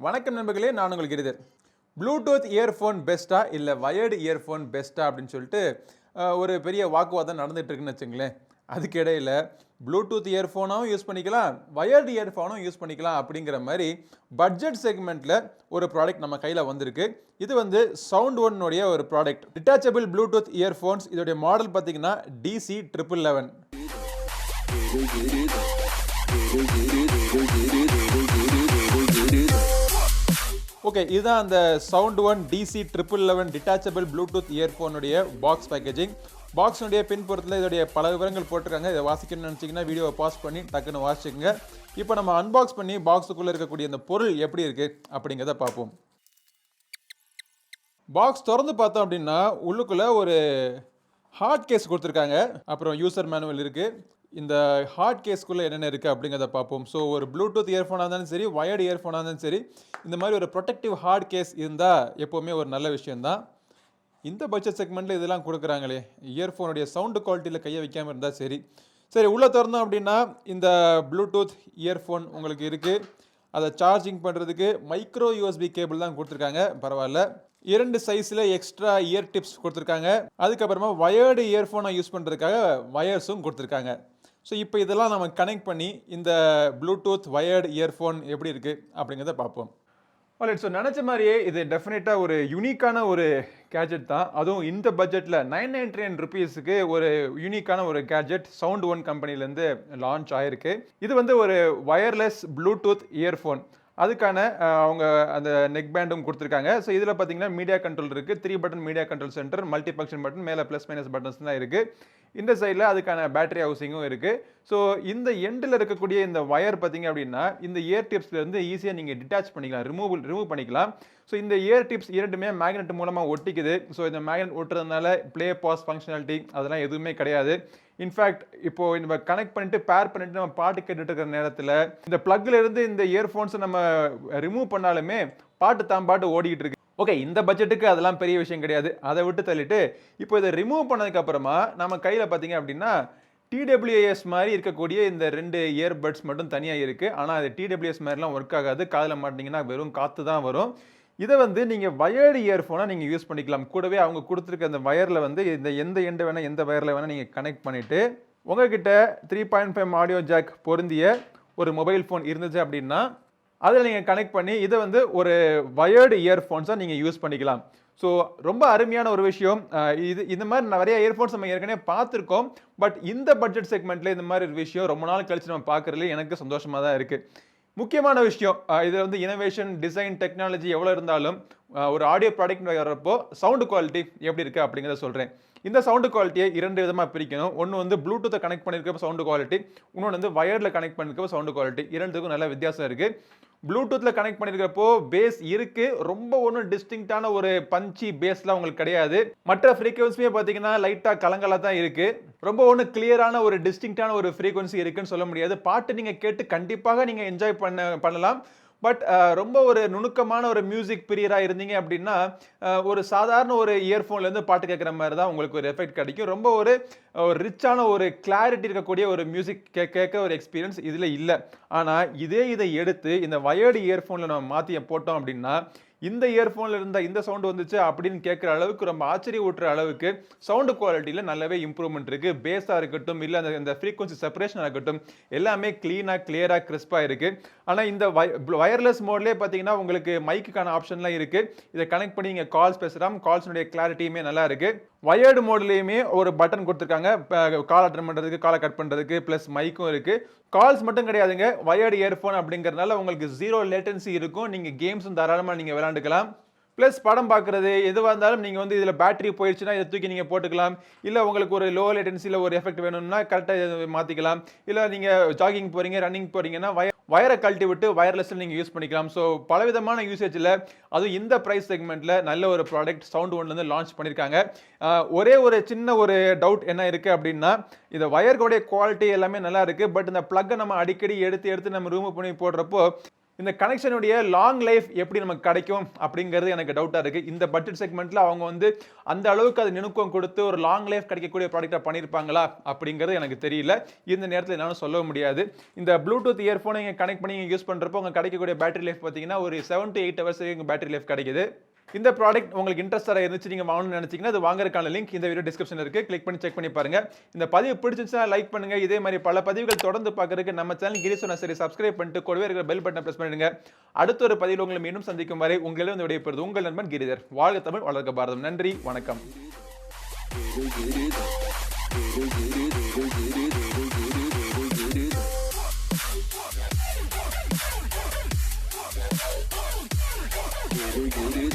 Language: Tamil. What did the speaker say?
வணக்கம் நண்பர்களே, நான் உங்களுக்கு கிரிதர். ப்ளூடூத் இயர்ஃபோன் பெஸ்ட்டா இல்லை வயர்டு இயர்ஃபோன் பெஸ்ட்டா அப்படின்னு சொல்லிட்டு ஒரு பெரிய வாக்குவாதம் நடந்துட்டு இருக்குன்னு வச்சுங்களேன். அதுக்கு இடையில் ப்ளூடூத் இயர்ஃபோனாகவும் யூஸ் பண்ணிக்கலாம், வயர்டு இயர்ஃபோனும் யூஸ் பண்ணிக்கலாம் அப்படிங்கிற மாதிரி பட்ஜெட் செக்மெண்ட்டில் ஒரு ப்ராடக்ட் நம்ம கையில் வந்திருக்கு. இது வந்து சவுண்ட் ஒன்னுடைய ஒரு ப்ராடக்ட், டிட்டாச்சபிள் ப்ளூடூத் இயர்ஃபோன்ஸ். இதோடைய மாடல் பார்த்தீங்கன்னா DC1111. ஓகே, இதுதான் அந்த Sound One DC1111 detachable bluetooth இயர்ஃபோனுடைய பாக்ஸ் பேக்கேஜிங். பாக்ஸுடைய பின்புறத்தில் இதோடைய பல விவரங்கள் போட்டிருக்காங்க. இதை வாசிக்கணும்னு நினச்சிங்கன்னா வீடியோவை பாஸ் பண்ணி டக்குன்னு வாசிச்சுக்கோங்க. இப்போ நம்ம அன்பாக்ஸ் பண்ணி பாக்ஸுக்குள்ளே இருக்கக்கூடிய இந்த பொருள் எப்படி இருக்குது அப்படிங்கிறத பார்ப்போம். பாக்ஸ் திறந்து பார்த்தோம் அப்படின்னா உள்ளுக்குள்ளே ஒரு ஹார்ட் கேஸ் கொடுத்துருக்காங்க. அப்புறம் யூசர் மேனுவல் இருக்குது. இந்த ஹார்ட் கேஸ்க்குள்ளே என்னென்ன இருக்குது அப்படிங்கிறத பார்ப்போம். ஸோ ஒரு ப்ளூடூத் இயர்ஃபோனாக இருந்தாலும் சரி, வயர்டு இயர்ஃபோனாக இருந்தாலும் சரி, இந்த மாதிரி ஒரு ப்ரொடெக்டிவ் ஹார்ட் கேஸ் இருந்தால் எப்போவுமே ஒரு நல்ல விஷயந்தான். இந்த பட்ஜெட் செக்மெண்ட்டில் இதெல்லாம் கொடுக்குறாங்களே, இயர்ஃபோனுடைய சவுண்டு குவாலிட்டியில் கையை வைக்காமல் இருந்தால் சரி. உள்ளே திறந்தோம் அப்படின்னா இந்த ப்ளூடூத் இயர்ஃபோன் உங்களுக்கு இருக்குது. அதை சார்ஜிங் பண்ணுறதுக்கு மைக்ரோ USB கேபிள் தான் கொடுத்துருக்காங்க, பரவாயில்ல. 2 சைஸில் எக்ஸ்ட்ரா இயர் டிப்ஸ் கொடுத்துருக்காங்க. அதுக்கப்புறமா வயர்டு இயர்ஃபோனை யூஸ் பண்ணுறதுக்காக வயர்ஸும் கொடுத்துருக்காங்க. ஸோ இப்போ இதெல்லாம் நம்ம கனெக்ட் பண்ணி இந்த ப்ளூடூத் வயர்டு இயர்ஃபோன் எப்படி இருக்குது அப்படிங்கிறத பார்ப்போம். ஆல்ரைட், ஸோ நினச்ச மாதிரியே இது டெஃபினட்டாக ஒரு யூனிக்கான ஒரு கேஜெட் தான். அதுவும் இந்த பட்ஜெட்டில் 999 ருபீஸுக்கு ஒரு யூனிக்கான ஒரு கேஜெட் சவுண்ட் ஒன் கம்பெனிலேருந்து லான்ச் ஆகிருக்கு. இது வந்து ஒரு வயர்லெஸ் ப்ளூடூத் இயர்ஃபோன். அதுக்கான அவங்க அந்த நெக் பேண்டும் கொடுத்துருக்காங்க. ஸோ இதில் பார்த்தீங்கன்னா மீடியா கண்ட்ரோல் இருக்குது. 3 button media control centre, multi function button, மேலே ப்ளஸ் மைனஸ் பட்டன்ஸ் தான் இருக்குது. இந்த சைடில் அதுக்கான பேட்டரி ஹவுசிங்கும் இருக்குது. ஸோ இந்த எண்டில் இருக்கக்கூடிய இந்த வயர் பார்த்தீங்க அப்படின்னா இந்த இயர் டிப்ஸ்லேருந்து ஈஸியாக நீங்கள் டிட்டாச் பண்ணிக்கலாம், ரிமூவ் பண்ணிக்கலாம். ஸோ இந்த இயர் டிப்ஸ் இரண்டுமே மேக்னெட் மூலமாக ஒட்டிக்குது. ஸோ இந்த மேக்னெட் ஒட்டுறதுனால ப்ளே பாஸ் ஃபங்க்ஷனாலிட்டி அதெல்லாம் எதுவுமே கிடையாது. இன்ஃபேக்ட் இப்போது நம்ம கனெக்ட் பண்ணிட்டு பேர் பண்ணிட்டு நம்ம பாட்டு கேட்டுட்டு இருக்கிற நேரத்தில் இந்த ப்ளக்கில் இருந்து இந்த இயர்ஃபோன்ஸை நம்ம ரிமூவ் பண்ணாலுமே பாட்டு ஓடிக்கிட்டு இருக்கு. ஓகே, இந்த பட்ஜெட்டுக்கு அதெல்லாம் பெரிய விஷயம் கிடையாது. அதை விட்டு தள்ளிட்டு இப்போ இதை ரிமூவ் பண்ணதுக்கப்புறமா நம்ம கையில் பார்த்தீங்க அப்படின்னா TWS மாதிரி இருக்கக்கூடிய இந்த 2 இயர்பட்ஸ் மட்டும் தனியாக இருக்குது. ஆனால் அது TWS மாதிரிலாம் ஒர்க் ஆகாது. காதில் மாட்டிங்கன்னா வெறும் காற்று தான் வரும். இதை வந்து நீங்கள் வயர்டு இயர்ஃபோனாக நீங்கள் யூஸ் பண்ணிக்கலாம். கூடவே அவங்க கொடுத்துருக்க அந்த வயரில் வந்து இந்த எந்த எண்டு வேணால் எந்த வயரில் வேணால் நீங்கள் கனெக்ட் பண்ணிவிட்டு உங்கள்கிட்ட 3.5 ஆடியோ ஜாக் பொருந்திய ஒரு மொபைல் ஃபோன் இருந்துச்சு அப்படின்னா அதில் நீங்கள் கனெக்ட் பண்ணி இதை வந்து ஒரு வயர்டு இயர்ஃபோன்ஸாக நீங்கள் யூஸ் பண்ணிக்கலாம். ஸோ ரொம்ப அருமையான ஒரு விஷயம். இந்த மாதிரி நிறைய இயர்ஃபோன்ஸ் நம்ம ஏற்கனவே பார்த்துருக்கோம். பட் இந்த பட்ஜெட் செக்மெண்ட்டில் இந்த மாதிரி ஒரு விஷயம் ரொம்ப நாள் கழிச்சு நம்ம பார்க்குறதுல எனக்கு சந்தோஷமாக தான் இருக்குது. முக்கியமான விஷயம், இதில் வந்து இனோவேஷன், டிசைன், டெக்னாலஜி எவ்வளோ இருந்தாலும் ஒரு ஆடியோ ப்ராடக்ட் வர்றப்போ சவுண்டு குவாலிட்டி எப்படி இருக்குது அப்படிங்கிறத சொல்கிறேன். இந்த சவுண்டு குவாலிட்டியை 2 விதமாக பிரிக்கணும். ஒன்று வந்து ப்ளூடூத்தை கனெக்ட் பண்ணியிருக்கப்போ சவுண்டு குவாலிட்டி, இன்னொன்று வந்து வயர்டில் கனெக்ட் பண்ணியிருக்கப்போ சவுண்டு குவாலிட்டி. இரண்டுக்கும் நல்ல வித்தியாசம் இருக்குது. ப்ளூடூத்தில் கனெக்ட் பண்ணியிருக்கிறப்போ பேஸ் இருக்குது, ரொம்ப ஒன்றும் டிஸ்டிங்டான ஒரு பஞ்சி பேஸ்லாம் உங்களுக்கு கிடையாது. மற்ற ஃப்ரீக்வன்சியே பார்த்தீங்கன்னா லைட்டாக கலங்கலாக தான் இருக்குது. ரொம்ப ஒன்றும் கிளியரான ஒரு டிஸ்டிங்டான ஒரு ஃப்ரீக்வன்சி இருக்குன்னு சொல்ல முடியாது. பாட்டு நீங்கள் கேட்டு கண்டிப்பாக நீங்கள் என்ஜாய் பண்ணலாம். பட் ரொம்ப ஒரு நுணுக்கமான ஒரு மியூசிக் பிரியராக இருந்தீங்க அப்படின்னா ஒரு சாதாரண ஒரு இயர்ஃபோன்லேருந்து பாட்டு கேட்குற மாதிரி தான் உங்களுக்கு ஒரு எஃபெக்ட் கிடைக்கும். ரொம்ப ஒரு ரிச்சான ஒரு கிளாரிட்டி இருக்கக்கூடிய ஒரு மியூசிக் கேட்க ஒரு எக்ஸ்பீரியன்ஸ் இதில் இல்லை. ஆனால் இதை எடுத்து இந்த வயர்டு இயர்ஃபோனில் நம்ம மாற்றி போட்டோம் அப்படின்னா இந்த இயர்ஃபோனில் இருந்தால் இந்த சவுண்டு வந்துச்சு அப்படின்னு கேட்குற அளவுக்கு ரொம்ப ஆச்சரிய ஊட்டுற அளவுக்கு சவுண்டு குவாலிட்டியில் நல்லாவே இம்ப்ரூவ்மெண்ட் இருக்குது. பேஸாக இருக்கட்டும், இல்லை அந்த ஃப்ரீக்வன்சி செப்பரேஷனாக இருக்கட்டும், எல்லாமே க்ளீனாக கிளியராக கிறிஸ்பாக இருக்குது. ஆனால் இந்த வயர்லெஸ் மோட்லேயே பார்த்தீங்கன்னா உங்களுக்கு மைக்குக்கான ஆப்ஷன்லாம் இருக்குது. இதை கனெக்ட் பண்ணி நீங்கள் கால்ஸ் பேசுகிறோம், கால்ஸுடைய கிளாரிட்டியுமே நல்லா இருக்குது. வயர்டு மோட்லேயுமே ஒரு பட்டன் கொடுத்துருக்காங்க, கால் அட்டன் பண்ணுறதுக்கு, காலை கட் பண்ணுறதுக்கு, ப்ளஸ் மைக்கும் இருக்குது. கால்ஸ் மட்டும் கிடையாதுங்க, வயர்டு இயர்ஃபோன் அப்படிங்கிறதுனால உங்களுக்கு 0 லேட்டன்சி இருக்கும். நீங்கள் கேம்ஸும் தாராளமாக நீங்கள் விளையாண்டுக்கலாம். ப்ளஸ் படம் பார்க்குறது எதுவாக இருந்தாலும் நீங்கள் வந்து இதில் பேட்டரி போயிடுச்சுன்னா இதை தூக்கி நீங்கள் போட்டுக்கலாம். இல்லை உங்களுக்கு ஒரு லோ லேட்டன்சியில் ஒரு எஃபெக்ட் வேணும்னா கரெக்டாக மாற்றிக்கலாம். இல்லை நீங்கள் ஜாகிங் போகிறீங்க, ரன்னிங் போகிறீங்கன்னா வயரை கழட்டி விட்டு வயர்லெஸ்ஸில் நீங்கள் யூஸ் பண்ணிக்கலாம். ஸோ பலவிதமான யூசேஜில் அதுவும் இந்த ப்ரைஸ் செக்மெண்ட்டில் நல்ல ஒரு ப்ராடக்ட் சவுண்ட் ஒன்லேருந்து லான்ச் பண்ணியிருக்காங்க. ஒரே ஒரு சின்ன ஒரு டவுட் என்ன இருக்குது அப்படின்னா இந்த வயர்களுடைய குவாலிட்டி எல்லாமே நல்லா இருக்குது. பட் இந்த ப்ளக்கை நம்ம அடிக்கடி எடுத்து நம்ம ரிமூவ் பண்ணி போடுறப்போ இந்த கனெக்ஷனுடைய லாங் லைஃப் எப்படி நமக்கு கிடைக்கும் அப்படிங்கிறது எனக்கு டவுட்டாக இருக்குது. இந்த பட்ஜெட் செக்மெண்ட்டில் அவங்க வந்து அந்த அளவுக்கு அது நுணுக்கம் கொடுத்து ஒரு லாங் லைஃப் கிடைக்கக்கூடிய ப்ராடக்டாக பண்ணியிருப்பாங்களா அப்படிங்கிறது எனக்கு தெரியல. இந்த நேரத்தில் என்னாலும் சொல்ல முடியாது. இந்த ப்ளூடூத் இயர்ஃபோனை நீங்கள் கனெக்ட் பண்ணி யூஸ் பண்ணுறப்போ உங்கள் கிடைக்கக்கூடிய பேட்டரி லைஃப் பார்த்தீங்கன்னா ஒரு 7 to 8 hours வரைக்கும் பேட்டரி லைஃப் கிடைக்குது. இந்த ப்ராடக்ட் உங்களுக்கு இன்ட்ரெஸ்டாக இருந்துச்சு, நீங்கள் வாங்கணும்னு நினச்சிங்கன்னா அது வாங்குறதுக்கான லிங்க் இந்த வீடியோ டிஸ்கிரிப்ஷனில் இருக்குது. கிளிக் பண்ணி செக் பண்ணி பாருங்கள். இந்த பதிவு பிடிச்சிருந்துச்சுன்னா லைக் பண்ணுங்கள். இதே மாதிரி பல பதிவுகள் தொடர்ந்து பார்க்கறதுக்கு நம்ம சேனல் GiriSonnaSeri சப்ஸ்கிரைப் பண்ணிட்டு கூடவே இருக்கிற பெல் பட்டனை ப்ரெஸ் பண்ணிடுங்க. அடுத்த ஒரு பதிவில் உங்களை மீண்டும் சந்திக்கும் வரை உங்களிடம் விடைபெறுவது உங்கள் நண்பன் கிரிதர். வாழ்க தமிழ், வளர்க பாரதம். நன்றி, வணக்கம். Giri.